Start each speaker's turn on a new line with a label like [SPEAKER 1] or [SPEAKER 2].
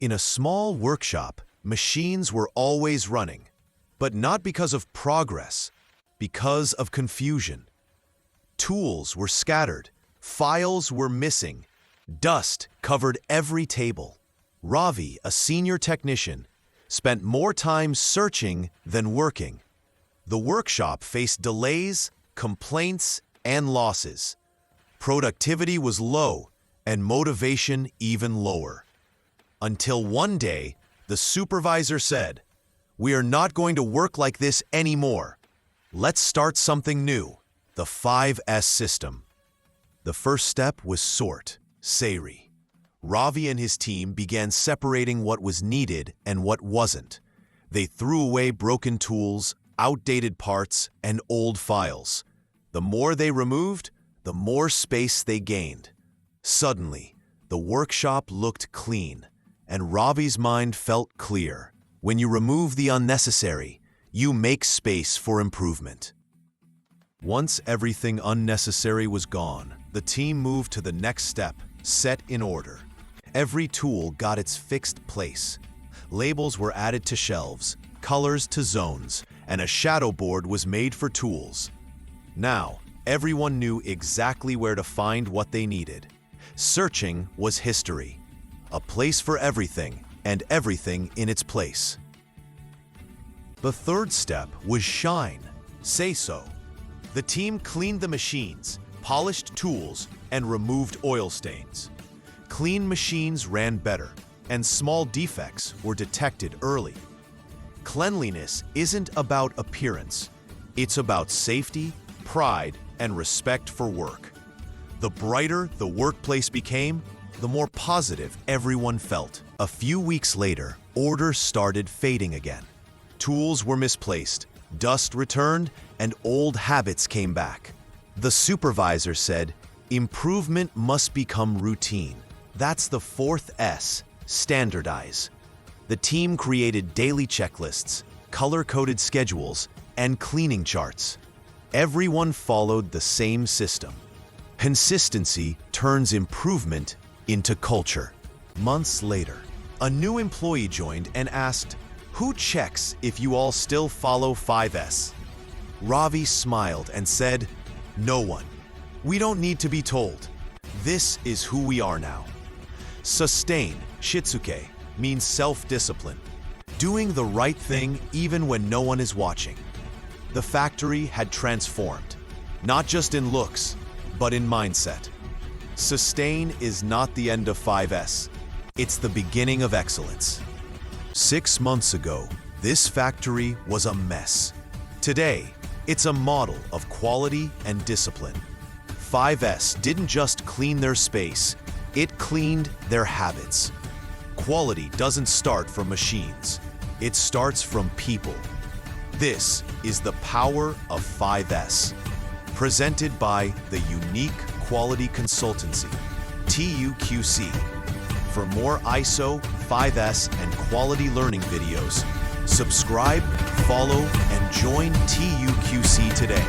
[SPEAKER 1] In a small workshop, machines were always running, but not because of progress, because of confusion. Tools were scattered, files were missing, dust covered every table. Ravi, a senior technician, spent more time searching than working. The workshop faced delays, complaints, and losses. Productivity was low and motivation even lower. Until one day, the supervisor said, "We are not going to work like this anymore. Let's start something new, the 5S system." The first step was sort, Sari. Ravi and his team began separating what was needed and what wasn't. They threw away broken tools, outdated parts, and old files. The more they removed, the more space they gained. Suddenly, the workshop looked clean, and Ravi's mind felt clear. When you remove the unnecessary, you make space for improvement. Once everything unnecessary was gone, the team moved to the next step, set in order. Every tool got its fixed place. Labels were added to shelves, colors to zones, and a shadow board was made for tools. Now, everyone knew exactly where to find what they needed. Searching was history. A place for everything, and everything in its place. The third step was shine, say so. The team cleaned the machines, polished tools, and removed oil stains. Clean machines ran better, and small defects were detected early. Cleanliness isn't about appearance. It's about safety, pride, and respect for work. The brighter the workplace became, the more positive everyone felt. A few weeks later, orders started fading again. Tools were misplaced, dust returned, and old habits came back. The supervisor said, "Improvement must become routine." That's the fourth S, standardize. The team created daily checklists, color-coded schedules, and cleaning charts. Everyone followed the same system. Consistency turns improvement into culture. Months later, a new employee joined and asked, "Who checks if you all still follow 5S?" Ravi smiled and said, "No one. We don't need to be told. This is who we are now." Sustain, TUQC, means self-discipline, doing the right thing even when no one is watching. The factory had transformed, not just in looks, but in mindset. Sustain is not the end of 5S. It's the beginning of excellence. 6 months ago, this factory was a mess. Today, it's a model of quality and discipline. 5S didn't just clean their space, it cleaned their habits. Quality doesn't start from machines. It starts from people. This is the power of 5S, presented by the unique quality consultancy, TUQC. For more ISO, 5S, and quality learning videos, subscribe, follow, and join TUQC today.